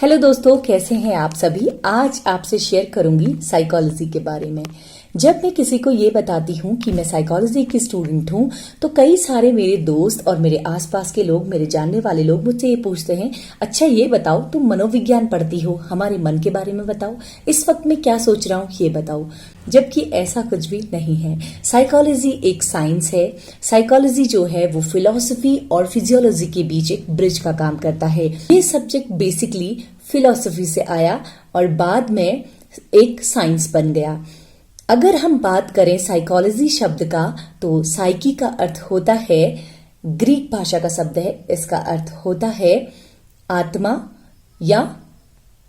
Hello दोस्तों, कैसे हैं आप सभी। आज आपसे शेयर करूंगी साइकोलॉजी के बारे में। जब मैं किसी को ये बताती हूँ कि मैं साइकोलॉजी की स्टूडेंट हूँ तो कई सारे मेरे दोस्त और मेरे आसपास के लोग, मेरे जानने वाले लोग मुझसे ये पूछते हैं, अच्छा ये बताओ तुम मनोविज्ञान पढ़ती हो, हमारे मन के बारे में बताओ, इस वक्त मैं क्या सोच रहा हूँ ये बताओ। जबकि ऐसा कुछ भी नहीं है। साइकोलॉजी एक साइंस है। साइकोलॉजी जो है वो फिलॉसफी और फिजियोलॉजी के बीच एक ब्रिज का काम करता है। ये सब्जेक्ट बेसिकली फिलॉसफी से आया और बाद में एक साइंस बन गया। अगर हम बात करें साइकोलॉजी शब्द का, तो साइकी का अर्थ होता है, ग्रीक भाषा का शब्द है, इसका अर्थ होता है आत्मा या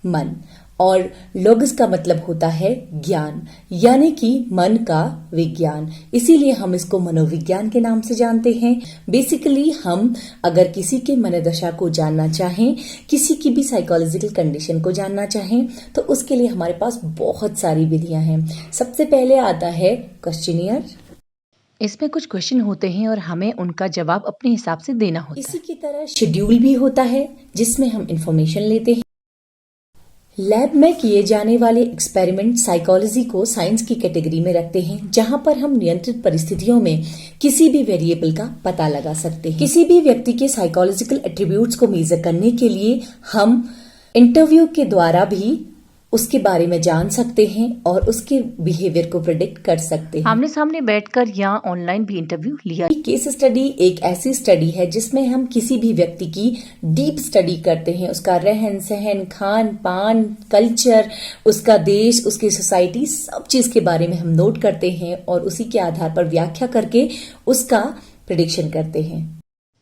मन, और लोगस का मतलब होता है ज्ञान, यानी कि मन का विज्ञान। इसीलिए हम इसको मनोविज्ञान के नाम से जानते हैं। बेसिकली हम अगर किसी के मनोदशा को जानना चाहें, किसी की भी साइकोलॉजिकल कंडीशन को जानना चाहें, तो उसके लिए हमारे पास बहुत सारी विधियां हैं। सबसे पहले आता है क्वेश्चनियर। इसमें कुछ क्वेश्चन होते हैं और हमें उनका जवाब अपने हिसाब से देना होता है। इसी की तरह शेड्यूल भी होता है जिसमें हम इंफॉर्मेशन लेते हैं। लैब में किए जाने वाले एक्सपेरिमेंट साइकोलॉजी को साइंस की कैटेगरी में रखते हैं, जहां पर हम नियंत्रित परिस्थितियों में किसी भी वेरिएबल का पता लगा सकते हैं। किसी भी व्यक्ति के साइकोलॉजिकल एट्रीब्यूट्स को मेजर करने के लिए हम इंटरव्यू के द्वारा भी उसके बारे में जान सकते हैं और उसके बिहेवियर को प्रिडिक्ट कर सकते हैं। आमने सामने बैठकर या ऑनलाइन भी इंटरव्यू लिया। केस स्टडी एक ऐसी स्टडी है जिसमें हम किसी भी व्यक्ति की डीप स्टडी करते हैं, उसका रहन सहन, खान पान, कल्चर, उसका देश, उसकी सोसाइटी, सब चीज के बारे में हम नोट करते हैं और उसी के आधार पर व्याख्या करके उसका प्रिडिक्शन करते हैं।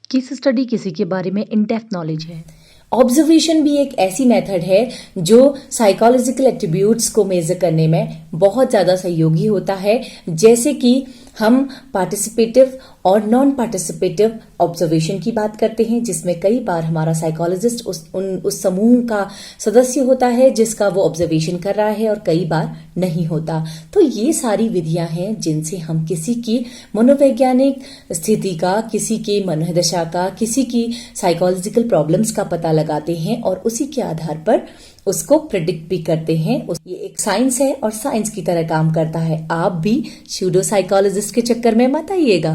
केस स्टडी किसी के बारे में इन डेप्थ नॉलेज है। ऑब्जर्वेशन भी एक ऐसी मेथड है जो साइकोलॉजिकल एट्रीब्यूट्स को मेजर करने में बहुत ज्यादा सहयोगी होता है। जैसे कि हम पार्टिसिपेटिव और नॉन पार्टिसिपेटिव ऑब्जर्वेशन की बात करते हैं, जिसमें कई बार हमारा साइकोलॉजिस्ट उस समूह का सदस्य होता है जिसका वो ऑब्जर्वेशन कर रहा है, और कई बार नहीं होता। तो ये सारी विधियां हैं जिनसे हम किसी की मनोवैज्ञानिक स्थिति का, किसी के मनोदशा का, किसी की साइकोलॉजिकल प्रॉब्लम्स का पता लगाते हैं और उसी के आधार पर उसको प्रिडिक्ट भी करते हैं। ये एक साइंस है और साइंस की तरह काम करता है। आप भी सूडो साइकोलॉजिस्ट के चक्कर में मत आइएगा।